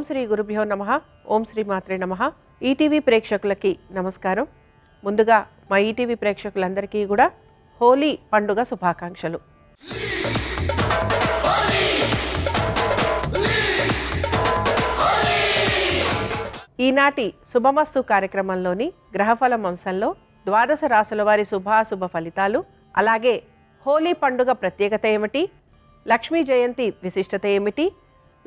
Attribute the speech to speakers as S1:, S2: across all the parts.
S1: శ్రీ గురుభ్యో నమః. ఓం శ్రీ మాత్రే నమః. ఈటీవీ ప్రేక్షకులకి నమస్కారం. ముందుగా మా ఈటీవీ ప్రేక్షకులందరికీ కూడా హోలీ పండుగ శుభాకాంక్షలు. ఈనాటి శుభమస్తు కార్యక్రమంలోని గ్రహఫలం అంశంలో ద్వాదశ రాశుల వారి శుభాశుభ ఫలితాలు, అలాగే హోలీ పండుగ ప్రత్యేకత ఏమిటి, లక్ష్మీ జయంతి విశిష్టత ఏమిటి,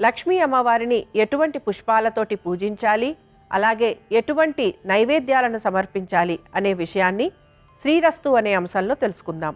S1: లక్ష్మీ అమ్మవారిని ఎటువంటి పుష్పాలతోటి పూజించాలి, అలాగే ఎటువంటి నైవేద్యాలను సమర్పించాలి అనే విషయాన్ని శ్రీరస్తు అనే అంశంలో తెలుసుకుందాం.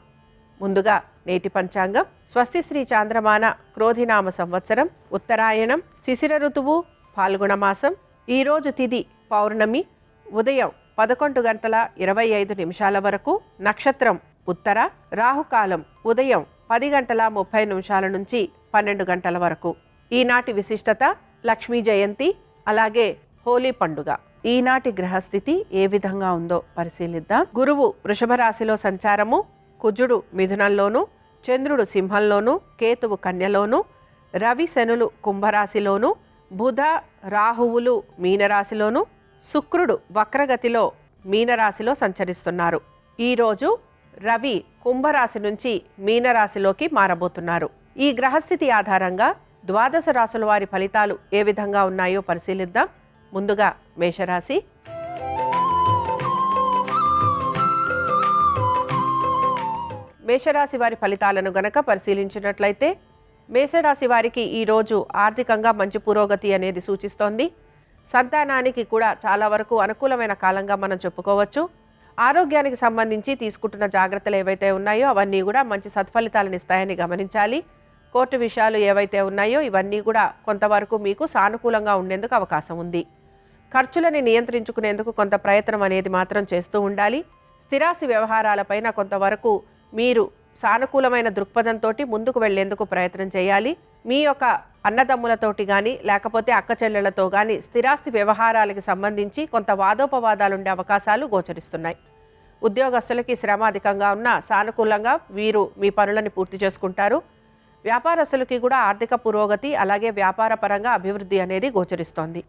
S1: ముందుగా నేటి పంచాంగం. స్వస్తి శ్రీ చాంద్రమాన క్రోధినామ సంవత్సరం, ఉత్తరాయణం, శిశిర ఋతువు, ఫాల్గుణ మాసం. ఈరోజు తిథి పౌర్ణమి, ఉదయం 11:25 వరకు, నక్షత్రం ఉత్తర, రాహుకాలం ఉదయం 10:30 నుంచి 12 వరకు. ఈనాటి విశిష్టత లక్ష్మీ జయంతి, అలాగే హోలీ పండుగ. ఈనాటి గ్రహస్థితి ఏ విధంగా ఉందో పరిశీలిద్దాం. గురువు వృషభ రాశిలో సంచారము, కుజుడు మిథునంలోను, చంద్రుడు సింహంలోను, కేతువు కన్యలోను, రవి శనులు కుంభరాశిలోను, బుధ రాహువులు మీనరాశిలోను, శుక్రుడు వక్రగతిలో మీనరాశిలో సంచరిస్తున్నారు. ఈరోజు రవి కుంభరాశి నుంచి మీనరాశిలోకి మారబోతున్నారు. ఈ గ్రహస్థితి ఆధారంగా ద్వాదశ రాశుల వారి ఫలితాలు ఏ విధంగా ఉన్నాయో పరిశీలిద్దాం. ముందుగా మేషరాశి. మేషరాశి వారి ఫలితాలను గనక పరిశీలించినట్లయితే, మేషరాశి వారికి ఈరోజు ఆర్థికంగా మంచి పురోగతి అనేది సూచిస్తోంది. సంతానానికి కూడా చాలా వరకు అనుకూలమైన కాలంగా మనం చెప్పుకోవచ్చు. ఆరోగ్యానికి సంబంధించి తీసుకుంటున్న జాగ్రత్తలు ఏవైతే ఉన్నాయో అవన్నీ కూడా మంచి సత్ఫలితాలను ఇస్తాయని గమనించాలి. కోర్టు విషయాలు ఏవైతే ఉన్నాయో ఇవన్నీ కూడా కొంతవరకు మీకు సానుకూలంగా ఉండేందుకు అవకాశం ఉంది. ఖర్చులని నియంత్రించుకునేందుకు కొంత ప్రయత్నం అనేది మాత్రం చేస్తూ ఉండాలి. స్థిరాస్తి వ్యవహారాలపైన కొంతవరకు మీరు సానుకూలమైన దృక్పథంతో ముందుకు వెళ్లేందుకు ప్రయత్నం చేయాలి. మీ యొక్క అన్నదమ్ములతోటి కానీ లేకపోతే అక్క చెల్లెళ్లతో కానీ స్థిరాస్తి వ్యవహారాలకు సంబంధించి కొంత వాదోపవాదాలు ఉండే అవకాశాలు గోచరిస్తున్నాయి. ఉద్యోగస్తులకి శ్రమ అధికంగా ఉన్నా సానుకూలంగా వీరు మీ పనులను పూర్తి చేసుకుంటారు. వ్యాపారస్తులకి కూడా ఆర్థిక పురోగతి, అలాగే వ్యాపార పరంగా అభివృద్ధి అనేది గోచరిస్తోంది.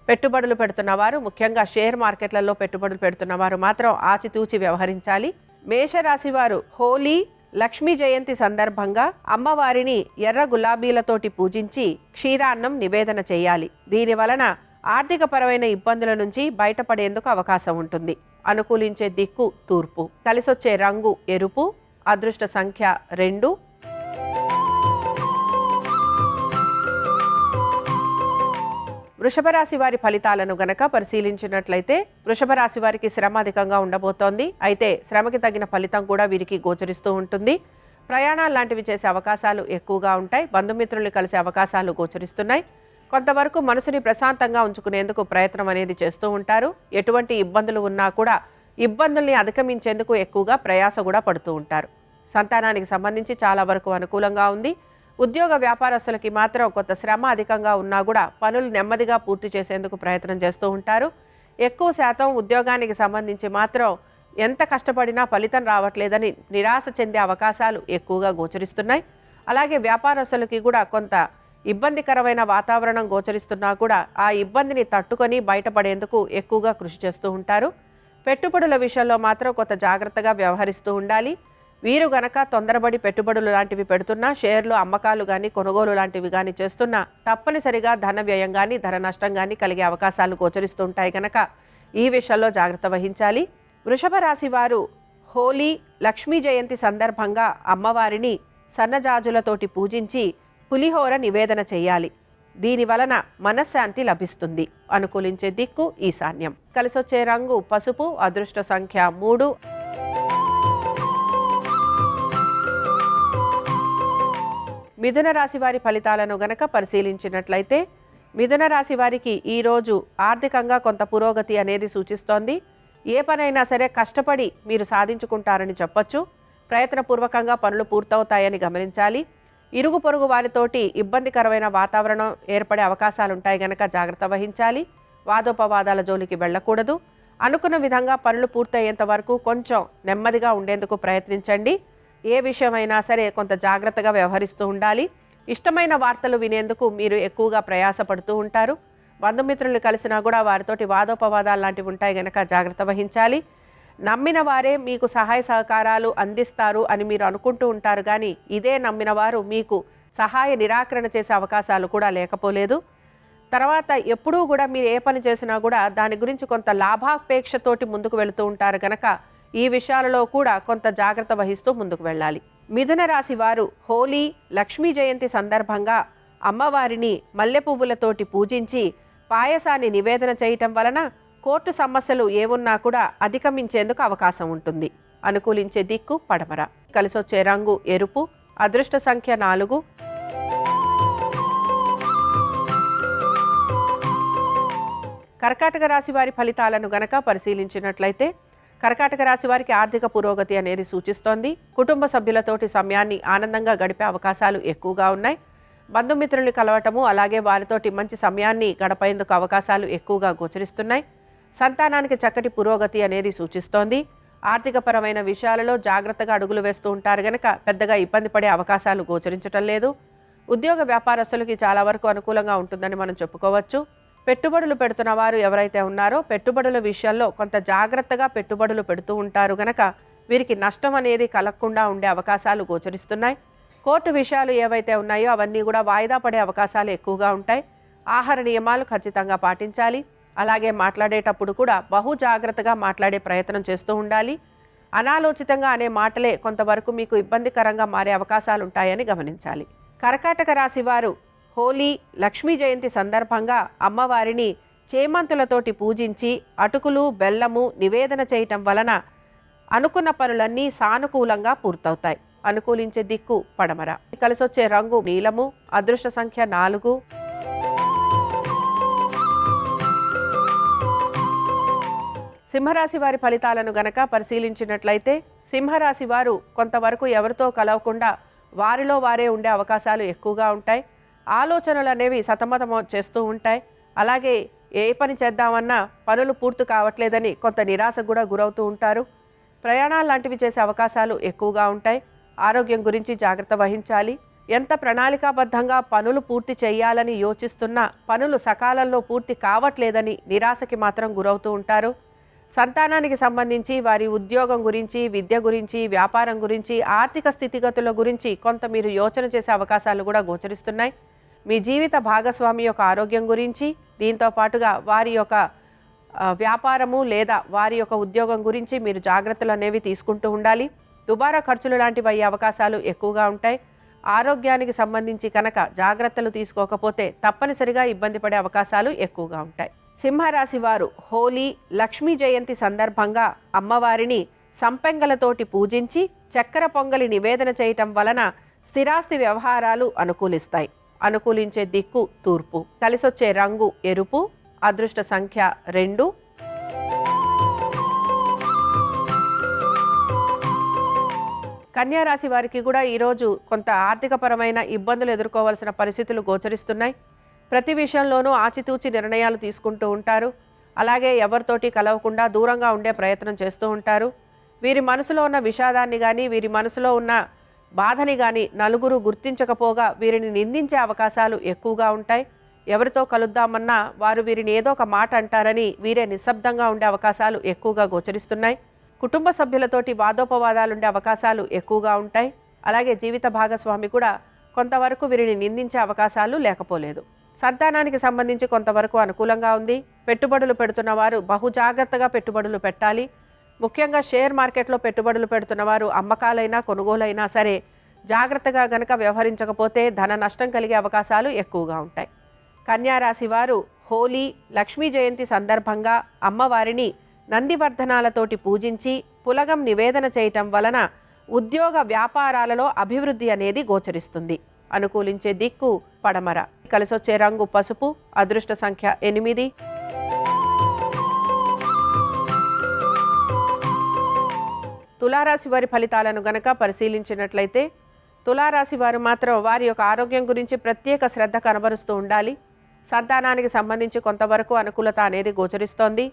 S1: పెట్టుబడులు పెడుతున్నవారు, ముఖ్యంగా షేర్ మార్కెట్లలో పెట్టుబడులు పెడుతున్నవారు మాత్రం ఆచితూచి వ్యవహరించాలి. మేషరాశి వారు హోలీ, లక్ష్మీ జయంతి సందర్భంగా అమ్మవారిని ఎర్ర గులాబీలతోటి పూజించి క్షీరాన్నం నివేదన చేయాలి. దీని వలన ఆర్థిక పరమైన ఇబ్బందుల నుంచి బయటపడేందుకు అవకాశం ఉంటుంది. అనుకూలించే దిక్కు తూర్పు. కలిసొచ్చే రంగు ఎరుపు. అదృష్ట సంఖ్య 2. వృషభ రాశి వారి ఫలితాలను గనక పరిశీలించినట్లయితే, వృషభ రాశి వారికి శ్రమ అధికంగా ఉండబోతోంది. అయితే శ్రమకి తగిన ఫలితం కూడా వీరికి గోచరిస్తూ ఉంటుంది. ప్రయాణాలు లాంటివి చేసే అవకాశాలు ఎక్కువగా ఉంటాయి. బంధుమిత్రుల్ని కలిసే అవకాశాలు గోచరిస్తున్నాయి. కొంతవరకు మనసుని ప్రశాంతంగా ఉంచుకునేందుకు ప్రయత్నం అనేది చేస్తూ ఉంటారు. ఎటువంటి ఇబ్బందులు ఉన్నా కూడా ఇబ్బందుల్ని అధిగమించేందుకు ఎక్కువగా ప్రయాస కూడా పడుతూ ఉంటారు. సంతానానికి సంబంధించి చాలా వరకు అనుకూలంగా ఉంది. ఉద్యోగ వ్యాపారస్తులకి మాత్రం కొంత శ్రమ అధికంగా ఉన్నా కూడా పనులు నెమ్మదిగా పూర్తి చేసేందుకు ప్రయత్నం చేస్తూ ఉంటారు. ఎక్కువ శాతం ఉద్యోగానికి సంబంధించి మాత్రం ఎంత కష్టపడినా ఫలితం రావట్లేదని నిరాశ చెందే అవకాశాలు ఎక్కువగా గోచరిస్తున్నాయి. అలాగే వ్యాపారస్తులకి కూడా కొంత ఇబ్బందికరమైన వాతావరణం గోచరిస్తున్నా కూడా ఆ ఇబ్బందిని తట్టుకొని బయటపడేందుకు ఎక్కువగా కృషి చేస్తూ ఉంటారు. పెట్టుబడుల విషయంలో మాత్రం కొంత జాగ్రత్తగా వ్యవహరిస్తూ ఉండాలి. వీరు గనక తొందరబడి పెట్టుబడులు లాంటివి పెడుతున్నా, షేర్లు అమ్మకాలు కానీ కొనుగోలు లాంటివి కానీ చేస్తున్నా తప్పనిసరిగా ధన వ్యయం కానీ ధన నష్టం కానీ కలిగే అవకాశాలు గోచరిస్తూ ఉంటాయి కనుక ఈ విషయంలో జాగ్రత్త వహించాలి. వృషభ రాశి వారు హోలీ, లక్ష్మీ జయంతి సందర్భంగా అమ్మవారిని సన్నజాజులతోటి పూజించి పులిహోర నివేదన చేయాలి. దీని వలన మనశ్శాంతి లభిస్తుంది. అనుకూలించే దిక్కు ఈశాన్యం. కలిసొచ్చే రంగు పసుపు. అదృష్ట సంఖ్య 3. మిథున రాశి వారి ఫలితాలను గనక పరిశీలించినట్లయితే, మిథున రాశి వారికి ఈరోజు ఆర్థికంగా కొంత పురోగతి అనేది సూచిస్తోంది. ఏ పనైనా సరే కష్టపడి మీరు సాధించుకుంటారని చెప్పొచ్చు. ప్రయత్నపూర్వకంగా పనులు పూర్తవుతాయని గమనించాలి. ఇరుగు పొరుగు వారితోటి ఇబ్బందికరమైన వాతావరణం ఏర్పడే అవకాశాలు ఉంటాయి గనక జాగ్రత్త వహించాలి. వాదోపవాదాల జోలికి వెళ్ళకూడదు. అనుకున్న విధంగా పనులు పూర్తయ్యేంత వరకు కొంచెం నెమ్మదిగా ఉండేందుకు ప్రయత్నించండి. ఏ విషయమైనా సరే కొంత జాగ్రత్తగా వ్యవహరిస్తూ ఉండాలి. ఇష్టమైన వార్తలు వినేందుకు మీరు ఎక్కువగా ప్రయాసపడుతూ ఉంటారు. బంధుమిత్రుల్ని కలిసినా కూడా వారితోటి వాదోపవాదాలు లాంటివి ఉంటాయి గనక జాగ్రత్త వహించాలి. నమ్మిన వారే మీకు సహాయ సహకారాలు అందిస్తారు అని మీరు అనుకుంటూ ఉంటారు, కానీ ఇదే నమ్మిన వారు మీకు సహాయ నిరాకరణ చేసే అవకాశాలు కూడా లేకపోలేదు. తర్వాత ఎప్పుడూ కూడా మీరు ఏ పని చేసినా కూడా దాని గురించి కొంత లాభాపేక్షతోటి ముందుకు వెళుతూ ఉంటారు కనుక ఈ విషయాలలో కూడా కొంత జాగ్రత్త వహిస్తూ ముందుకు వెళ్ళాలి. మిథున రాశి వారు హోలీ, లక్ష్మీ జయంతి సందర్భంగా అమ్మవారిని మల్లె పువ్వులతోటి పూజించి పాయసాన్ని నివేదన చేయటం వలన కోర్టు సమస్యలు ఏమున్నా కూడా అధిగమించేందుకు అవకాశం ఉంటుంది. అనుకూలించే దిక్కు పడమర. కలిసొచ్చే రంగు ఎరుపు. అదృష్ట సంఖ్య 4. కర్కాటక రాశి వారి ఫలితాలను గనక పరిశీలించినట్లయితే కర్కాటక రాశి వారికి ఆర్థిక పురోగతి అనేది సూచిస్తోంది. కుటుంబ సభ్యులతోటి సమయాన్ని ఆనందంగా గడిపే అవకాశాలు ఎక్కువగా ఉన్నాయి. బంధుమిత్రుల్ని కలవటము, అలాగే వారితోటి మంచి సమయాన్ని గడపేందుకు అవకాశాలు ఎక్కువగా గోచరిస్తున్నాయి. సంతానానికి చక్కటి పురోగతి అనేది సూచిస్తోంది. ఆర్థికపరమైన విషయాలలో జాగ్రత్తగా అడుగులు వేస్తూ ఉంటారు గనక పెద్దగా ఇబ్బంది పడే అవకాశాలు గోచరించటం లేదు. ఉద్యోగ వ్యాపారస్తులకి చాలా వరకు అనుకూలంగా ఉంటుందని మనం చెప్పుకోవచ్చు. పెట్టుబడులు పెడుతున్న వారు ఎవరైతే ఉన్నారో పెట్టుబడుల విషయంలో కొంత జాగ్రత్తగా పెట్టుబడులు పెడుతూ ఉంటారు గనక వీరికి నష్టం అనేది కలగకుండా ఉండే అవకాశాలు గోచరిస్తున్నాయి. కోర్టు విషయాలు ఏవైతే ఉన్నాయో అవన్నీ కూడా వాయిదా పడే అవకాశాలు ఎక్కువగా ఉంటాయి. ఆహార నియమాలు ఖచ్చితంగా పాటించాలి. అలాగే మాట్లాడేటప్పుడు కూడా బహు జాగ్రత్తగా మాట్లాడే ప్రయత్నం చేస్తూ ఉండాలి. అనాలోచితంగా అనే మాటలే కొంతవరకు మీకు ఇబ్బందికరంగా మారే అవకాశాలు ఉంటాయని గమనించాలి. కర్కాటక రాశి వారు హోలీ, లక్ష్మీ జయంతి సందర్భంగా అమ్మవారిని చేమంతులతోటి పూజించి అటుకులు, బెల్లము నివేదన చేయటం వలన అనుకున్న పనులన్నీ సానుకూలంగా పూర్తవుతాయి. అనుకూలించే దిక్కు పడమర. కలిసొచ్చే రంగు నీలము. అదృష్ట సంఖ్య 4. సింహరాశి వారి ఫలితాలను గనక పరిశీలించినట్లయితే సింహరాశి వారు కొంతవరకు ఎవరితో కలవకుండా వారిలో వారే ఉండే అవకాశాలు ఎక్కువగా ఉంటాయి. ఆలోచనలు అనేవి సతమతం చేస్తూ ఉంటాయి. అలాగే ఏ పని చేద్దామన్నా పనులు పూర్తి కావట్లేదని కొంత నిరాశకు కూడా గురవుతూ ఉంటారు. ప్రయాణాలు లాంటివి చేసే అవకాశాలు ఎక్కువగా ఉంటాయి. ఆరోగ్యం గురించి జాగ్రత్త వహించాలి. ఎంత ప్రణాళికాబద్ధంగా పనులు పూర్తి చేయాలని యోచిస్తున్నా పనులు సకాలంలో పూర్తి కావట్లేదని నిరాశకి మాత్రం గురవుతూ ఉంటారు. సంతానానికి సంబంధించి వారి ఉద్యోగం గురించి, విద్య గురించి, వ్యాపారం గురించి, ఆర్థిక స్థితిగతుల గురించి కొంత మీరు యోచన చేసే అవకాశాలు కూడా గోచరిస్తున్నాయి. మీ జీవిత భాగస్వామి యొక్క ఆరోగ్యం గురించి, దీంతో పాటుగా వారి యొక్క వ్యాపారము లేదా వారి యొక్క ఉద్యోగం గురించి మీరు జాగ్రత్తలు అనేవి తీసుకుంటూ ఉండాలి. దుబారా ఖర్చులు లాంటివి అయ్యే అవకాశాలు ఎక్కువగా ఉంటాయి. ఆరోగ్యానికి సంబంధించి కనుక జాగ్రత్తలు తీసుకోకపోతే తప్పనిసరిగా ఇబ్బంది పడే అవకాశాలు ఎక్కువగా ఉంటాయి. సింహరాశి వారు హోలీ, లక్ష్మీ జయంతి సందర్భంగా అమ్మవారిని సంపెంగలతోటి పూజించి చక్కెర పొంగలి నివేదన చేయటం వలన స్థిరాస్తి వ్యవహారాలు అనుకూలిస్తాయి. అనుకూలించే దిక్కు తూర్పు. కలిసొచ్చే రంగు ఎరుపు. అదృష్ట సంఖ్య 2. కన్యా రాశి వారికి కూడా ఈరోజు కొంత ఆర్థికపరమైన ఇబ్బందులు ఎదుర్కోవాల్సిన పరిస్థితులు గోచరిస్తున్నాయి. ప్రతి విషయంలోనూ ఆచితూచి నిర్ణయాలు తీసుకుంటూ ఉంటారు. అలాగే ఎవరితోటి కలవకుండా దూరంగా ఉండే ప్రయత్నం చేస్తూ ఉంటారు. వీరి మనసులో ఉన్న విషాదాన్ని కానీ, వీరి మనసులో ఉన్న బాధని కానీ నలుగురు గుర్తించకపోగా వీరిని నిందించే అవకాశాలు ఎక్కువగా ఉంటాయి. ఎవరితో కలుద్దామన్నా వారు వీరిని ఏదో ఒక మాట అంటారని వీరే నిశ్శబ్దంగా ఉండే అవకాశాలు ఎక్కువగా గోచరిస్తున్నాయి. కుటుంబ సభ్యులతోటి వాదోపవాదాలు ఉండే అవకాశాలు ఎక్కువగా ఉంటాయి. అలాగే జీవిత భాగస్వామి కూడా కొంతవరకు వీరిని నిందించే అవకాశాలు లేకపోలేదు. సంతానానికి సంబంధించి కొంతవరకు అనుకూలంగా ఉంది. పెట్టుబడులు పెడుతున్న వారు బహు జాగ్రత్తగా పెట్టుబడులు పెట్టాలి. ముఖ్యంగా షేర్ మార్కెట్లో పెట్టుబడులు పెడుతున్న వారు అమ్మకాలైనా కొనుగోలైనా సరే జాగ్రత్తగా గనక వ్యవహరించకపోతే ధన నష్టం కలిగే అవకాశాలు ఎక్కువగా ఉంటాయి. కన్యా రాశి వారు హోలీ, లక్ష్మీ జయంతి సందర్భంగా అమ్మవారిని నందివర్ధనాలతోటి పూజించి పులగం నివేదన చేయటం వలన ఉద్యోగ వ్యాపారాలలో అభివృద్ధి అనేది గోచరిస్తుంది. అనుకూలించే దిక్కు పడమర. కలిసొచ్చే రంగు పసుపు. అదృష్ట సంఖ్య 8. తులారాశి వారి ఫలితాలను గనక పరిశీలించినట్లయితే తులారాశి వారు మాత్రం వారి యొక్క ఆరోగ్యం గురించి ప్రత్యేక శ్రద్ధ కనబరుస్తూ ఉండాలి. సంతానానికి సంబంధించి కొంతవరకు అనుకూలత అనేది గోచరిస్తోంది.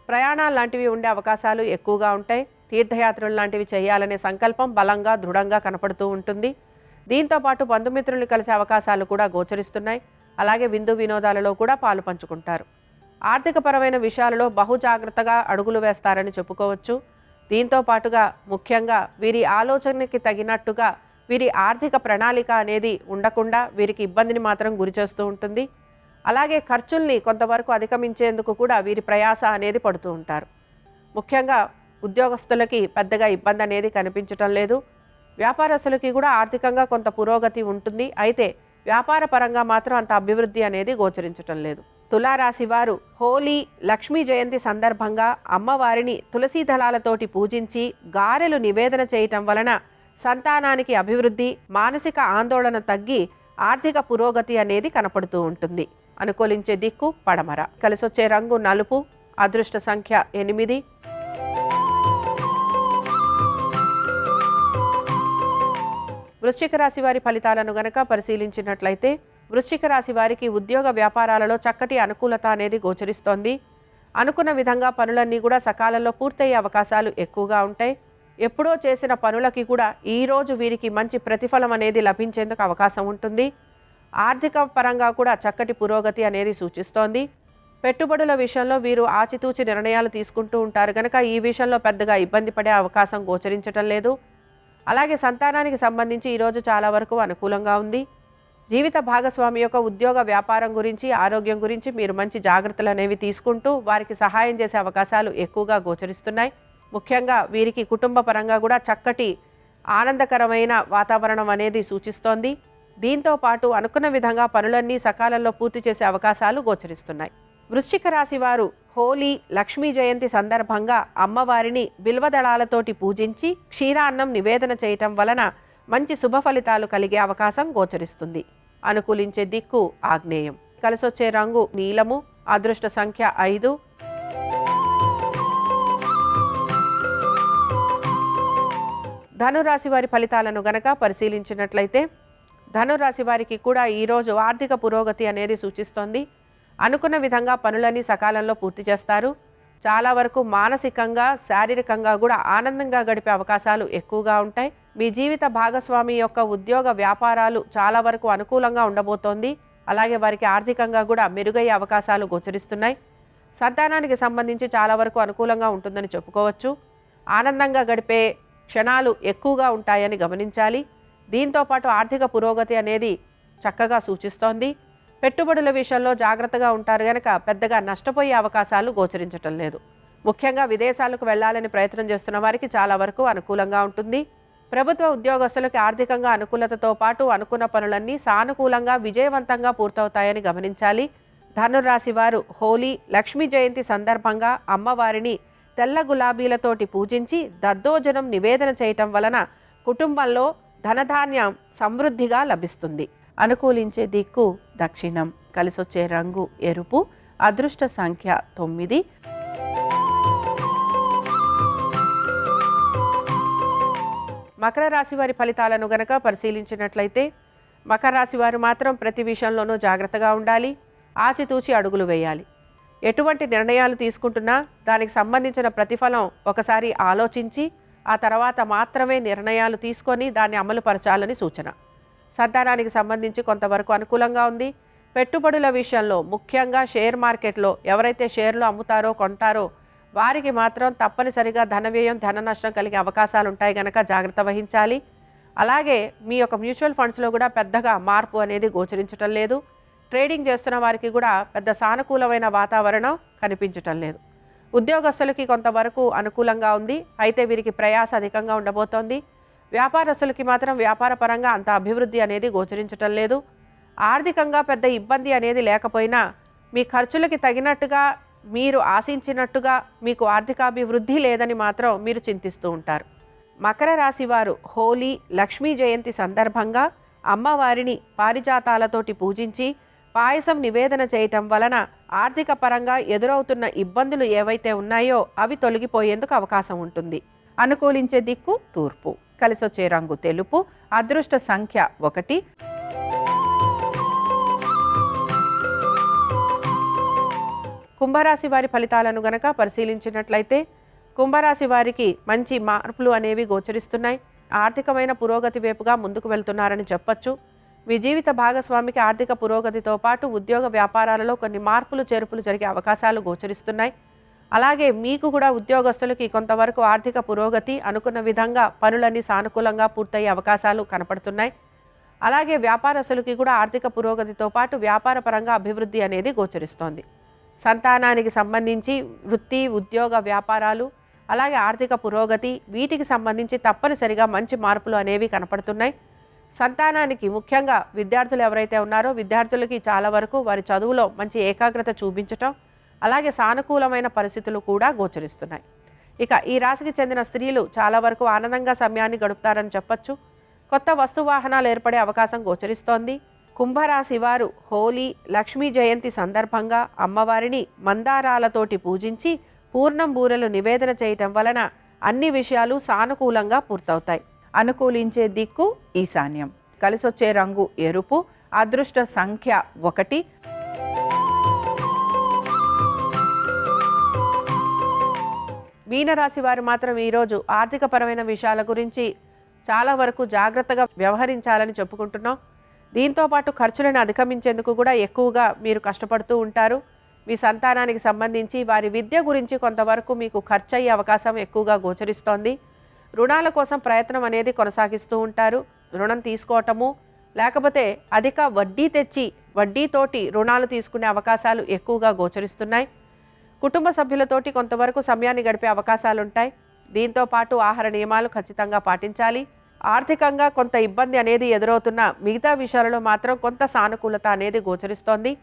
S1: ప్రయాణాలు లాంటివి ఉండే అవకాశాలు ఎక్కువగా ఉంటాయి. తీర్థయాత్రలు లాంటివి చేయాలనే సంకల్పం బలంగా, దృఢంగా కనపడుతూ ఉంటుంది. దీంతోపాటు బంధుమిత్రుల్ని కలిసే అవకాశాలు కూడా గోచరిస్తున్నాయి. అలాగే విందు వినోదాలలో కూడా పాలు పంచుకుంటారు. ఆర్థికపరమైన విషయాలలో బహుజాగ్రత్తగా అడుగులు వేస్తారని చెప్పుకోవచ్చు. దీంతో పాటుగా ముఖ్యంగా వీరి ఆలోచనకి తగినట్టుగా వీరి ఆర్థిక ప్రణాళిక అనేది ఉండకుండా వీరికి ఇబ్బందిని మాత్రం గురిచేస్తూ ఉంటుంది. అలాగే ఖర్చుల్ని కొంతవరకు అధిగమించేందుకు కూడా వీరి ప్రయాస అనేది పడుతూ ఉంటారు. ముఖ్యంగా ఉద్యోగస్తులకి పెద్దగా ఇబ్బంది అనేది కనిపించటం లేదు. వ్యాపారస్తులకి కూడా ఆర్థికంగా కొంత పురోగతి ఉంటుంది. అయితే వ్యాపార పరంగా మాత్రం అంత అభివృద్ధి అనేది గోచరించటం లేదు. తులారాశి వారు హోలీ, లక్ష్మీ జయంతి సందర్భంగా అమ్మవారిని తులసీ దళాలతోటి పూజించి గారెలు నివేదన చేయటం వలన సంతానానికి అభివృద్ధి, మానసిక ఆందోళన తగ్గి ఆర్థిక పురోగతి అనేది కనపడుతూ ఉంటుంది. అనుకూలించే దిక్కు పడమర. కలిసొచ్చే రంగు నలుపు. అదృష్ట సంఖ్య 8. వృశ్చిక రాశి వారి ఫలితాలను గనక పరిశీలించినట్లయితే వృశ్చిక రాశి వారికి ఉద్యోగ వ్యాపారాలలో చక్కటి అనుకూలత అనేది గోచరిస్తోంది. అనుకున్న విధంగా పనులన్నీ కూడా సకాలంలో పూర్తయ్యే అవకాశాలు ఎక్కువగా ఉంటాయి. ఎప్పుడో చేసిన పనులకి కూడా ఈరోజు వీరికి మంచి ప్రతిఫలం అనేది లభించేందుకు అవకాశం ఉంటుంది. ఆర్థిక పరంగా కూడా చక్కటి పురోగతి అనేది సూచిస్తోంది. పెట్టుబడుల విషయంలో వీరు ఆచితూచి నిర్ణయాలు తీసుకుంటూ ఉంటారు కనుక ఈ విషయంలో పెద్దగా ఇబ్బంది పడే అవకాశం గోచరించటం లేదు. అలాగే సంతానానికి సంబంధించి ఈరోజు చాలా వరకు అనుకూలంగా ఉంది. జీవిత భాగస్వామి యొక్క ఉద్యోగ వ్యాపారం గురించి, ఆరోగ్యం గురించి మీరు మంచి జాగ్రత్తలు అనేవి తీసుకుంటూ వారికి సహాయం చేసే అవకాశాలు ఎక్కువగా గోచరిస్తున్నాయి. ముఖ్యంగా వీరికి కుటుంబ పరంగా కూడా చక్కటి ఆనందకరమైన వాతావరణం అనేది సూచిస్తోంది. దీంతో పాటు అనుకున్న విధంగా పనులన్నీ సకాలంలో పూర్తి చేసే అవకాశాలు గోచరిస్తున్నాయి. వృశ్చిక రాశి వారు హోలీ, లక్ష్మీ జయంతి సందర్భంగా అమ్మవారిని బిల్వదళాలతోటి పూజించి క్షీరాన్నం నివేదన చేయటం వలన మంచి శుభ ఫలితాలు కలిగే అవకాశం గోచరిస్తుంది. అనుకూలించే దిక్కు ఆగ్నేయం. కలిసొచ్చే రంగు నీలము. అదృష్ట సంఖ్య 5. ధనురాశి వారి ఫలితాలను గనక పరిశీలించినట్లయితే ధనురాశి వారికి కూడా ఈరోజు ఆర్థిక పురోగతి అనేది సూచిస్తోంది. అనుకున్న విధంగా పనులన్నీ సకాలంలో పూర్తి చేస్తారు. చాలా వరకు మానసికంగా, శారీరకంగా కూడా ఆనందంగా గడిపే అవకాశాలు ఎక్కువగా ఉంటాయి. మీ జీవిత భాగస్వామి యొక్క ఉద్యోగ వ్యాపారాలు చాలా వరకు అనుకూలంగా ఉండబోతోంది. అలాగే వారికి ఆర్థికంగా కూడా మెరుగయ్యే అవకాశాలు గోచరిస్తున్నాయి. సంతానానికి సంబంధించి చాలా వరకు అనుకూలంగా ఉంటుందని చెప్పుకోవచ్చు. ఆనందంగా గడిపే క్షణాలు ఎక్కువగా ఉంటాయని గమనించాలి. దీంతోపాటు ఆర్థిక పురోగతి అనేది చక్కగా సూచిస్తోంది. పెట్టుబడుల విషయంలో జాగ్రత్తగా ఉంటారు కనుక పెద్దగా నష్టపోయే అవకాశాలు గోచరించటం లేదు. ముఖ్యంగా విదేశాలకు వెళ్లాలని ప్రయత్నం చేస్తున్న వారికి చాలా వరకు అనుకూలంగా ఉంటుంది. ప్రభుత్వ ఉద్యోగస్తులకి ఆర్థికంగా అనుకూలతతో పాటు అనుకున్న పనులన్నీ సానుకూలంగా, విజయవంతంగా పూర్తవుతాయని గమనించాలి. ధనురాశి వారు హోలీ, లక్ష్మీ జయంతి సందర్భంగా అమ్మవారిని తెల్ల గులాబీలతోటి పూజించి దద్దోజనం నివేదన చేయటం వలన కుటుంబంలో ధనధాన్యం సమృద్ధిగా లభిస్తుంది. అనుకూలించే దిక్కు దక్షిణం. కలిసొచ్చే రంగు ఎరుపు. అదృష్ట సంఖ్య 9. మకర రాశి వారి ఫలితాలను గనక పరిశీలించినట్లయితే మకర రాశి వారు మాత్రం ప్రతి విషయంలోనూ జాగ్రత్తగా ఉండాలి. ఆచితూచి అడుగులు వేయాలి. ఎటువంటి నిర్ణయాలు తీసుకుంటున్నా దానికి సంబంధించిన ప్రతిఫలం ఒకసారి ఆలోచించి ఆ తర్వాత మాత్రమే నిర్ణయాలు తీసుకొని దాన్ని అమలుపరచాలని సూచన. సంతానానికి సంబంధించి కొంతవరకు అనుకూలంగా ఉంది. పెట్టుబడుల విషయంలో ముఖ్యంగా షేర్ మార్కెట్లో ఎవరైతే షేర్లు అమ్ముతారో, కొంటారో వారికి మాత్రం తప్పనిసరిగా ధన వ్యయం, ధన నష్టం కలిగే అవకాశాలు ఉంటాయి కనుక జాగ్రత్త వహించాలి. అలాగే మీ యొక్క మ్యూచువల్ ఫండ్స్లో కూడా పెద్దగా మార్పు అనేది గోచరించటం లేదు. ట్రేడింగ్ చేస్తున్న వారికి కూడా పెద్ద సానుకూలమైన వాతావరణం కనిపించటం లేదు. ఉద్యోగస్తులకి కొంతవరకు అనుకూలంగా ఉంది. అయితే వీరికి ప్రయాస అధికంగా ఉండబోతోంది. వ్యాపారస్తులకి మాత్రం వ్యాపార పరంగా అంత అభివృద్ధి అనేది గోచరించటం లేదు. ఆర్థికంగా పెద్ద ఇబ్బంది అనేది లేకపోయినా మీ ఖర్చులకి తగినట్టుగా, మీరు ఆశించినట్టుగా మీకు ఆర్థికాభివృద్ధి లేదని మాత్రం మీరు చింతిస్తూ ఉంటారు. మకర రాశి వారు హోలీ, లక్ష్మీ జయంతి సందర్భంగా అమ్మవారిని పారిజాతాలతోటి పూజించి పాయసం నివేదన చేయటం వలన ఆర్థిక పరంగా ఎదురవుతున్న ఇబ్బందులు ఏవైతే ఉన్నాయో అవి తొలగిపోయేందుకు అవకాశం ఉంటుంది. అనుకూలించే దిక్కు తూర్పు. కలిసొచ్చే రంగు తెలుపు. అదృష్ట సంఖ్య 1. కుంభరాశి వారి ఫలితాలను గనక పరిశీలించినట్లయితే కుంభరాశి వారికి మంచి మార్పులు అనేవి గోచరిస్తున్నాయి. ఆర్థికమైన పురోగతి వైపుగా ముందుకు వెళ్తున్నారని చెప్పొచ్చు. మీ జీవిత భాగస్వామికి ఆర్థిక పురోగతితో పాటు ఉద్యోగ వ్యాపారాలలో కొన్ని మార్పులు చేర్పులు జరిగే అవకాశాలు గోచరిస్తున్నాయి. అలాగే మీకు కూడా ఉద్యోగస్తులకి కొంతవరకు ఆర్థిక పురోగతి, అనుకున్న విధంగా పనులన్నీ సానుకూలంగా పూర్తయ్యే అవకాశాలు కనపడుతున్నాయి. అలాగే వ్యాపారస్తులకి కూడా ఆర్థిక పురోగతితో పాటు వ్యాపార పరంగా అభివృద్ధి అనేది గోచరిస్తోంది. సంతానానికి సంబంధించి వృత్తి, ఉద్యోగ, వ్యాపారాలు, అలాగే ఆర్థిక పురోగతి, వీటికి సంబంధించి తప్పనిసరిగా మంచి మార్పులు అనేవి కనపడుతున్నాయి. సంతానానికి ముఖ్యంగా విద్యార్థులు ఎవరైతే ఉన్నారో విద్యార్థులకి చాలా వరకు వారి చదువులో మంచి ఏకాగ్రత చూపించటం, అలాగే సానుకూలమైన పరిస్థితులు కూడా గోచరిస్తున్నాయి. ఇక ఈ రాశికి చెందిన స్త్రీలు చాలా వరకు ఆనందంగా సమయాన్ని గడుపుతారని చెప్పొచ్చు. కొత్త వస్తు వాహనాలు ఏర్పడే అవకాశం గోచరిస్తోంది. కుంభరాశి వారు హోలీ, లక్ష్మీ జయంతి సందర్భంగా అమ్మవారిని మందారాలతోటి పూజించి పూర్ణం బూరెలు నివేదన చేయటం వలన అన్ని విషయాలు సానుకూలంగా పూర్తవుతాయి.
S2: అనుకూలించే దిక్కు ఈశాన్యం. కలిసొచ్చే రంగు ఎరుపు. అదృష్ట సంఖ్య 1.
S1: మీనరాశి వారు మాత్రం ఈరోజు ఆర్థిక పరమైన విషయాల గురించి చాలా వరకు జాగ్రత్తగా వ్యవహరించాలని చెప్పుకుంటున్నాం. దీంతోపాటు ఖర్చులను అధిగమించేందుకు కూడా ఎక్కువగా మీరు కష్టపడుతూ ఉంటారు. మీ సంతానానికి సంబంధించి వారి విద్య గురించి కొంతవరకు మీకు ఖర్చు అయ్యే అవకాశం ఎక్కువగా గోచరిస్తోంది. రుణాల కోసం ప్రయత్నం అనేది కొనసాగిస్తూ ఉంటారు. రుణం తీసుకోవటము, లేకపోతే అధిక వడ్డీ తెచ్చి వడ్డీతోటి రుణాలు తీసుకునే అవకాశాలు ఎక్కువగా గోచరిస్తున్నాయి. కుటుంబ సభ్యులతోటి కొంతవరకు సమయాన్ని గడిపే అవకాశాలుంటాయి. దీంతో పాటు ఆహార నియమాలు ఖచ్చితంగా పాటించాలి. ఆర్థికంగా కొంత ఇబ్బంది అనేది ఎదురవుతున్న మిగతా విషయాలలో మాత్రం కొంత సానుకూలత అనేది గోచరిస్తోంది.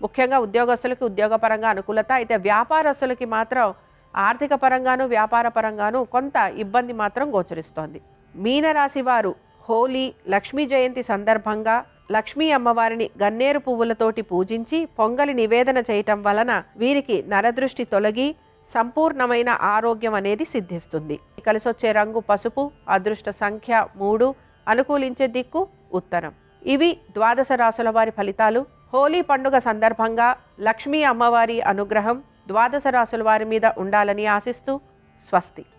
S1: ముఖ్యంగా ఉద్యోగస్తులకి ఉద్యోగపరంగా అనుకూలత, అయితే వ్యాపారస్తులకి మాత్రం ఆర్థిక పరంగాను వ్యాపార పరంగాను కొంత ఇబ్బంది మాత్రం గోచరిస్తోంది. మీనరాశి వారు హోలీ, లక్ష్మీ జయంతి సందర్భంగా లక్ష్మీ అమ్మవారిని గన్నేరు పువ్వులతోటి పూజించి పొంగలి నివేదన చేయటం వలన వీరికి నరదృష్టి తొలగి సంపూర్ణమైన ఆరోగ్యం అనేది సిద్ధిస్తుంది. కలిసొచ్చే రంగు పసుపు. అదృష్ట సంఖ్య 3. అనుకూలించే దిక్కు ఉత్తరం. ఇవి ద్వాదశ రాశుల వారి ఫలితాలు. హోలీ పండుగ సందర్భంగా లక్ష్మీ అమ్మవారి అనుగ్రహం ద్వాదశ రాశుల వారి మీద ఉండాలని ఆశిస్తూ స్వస్తి.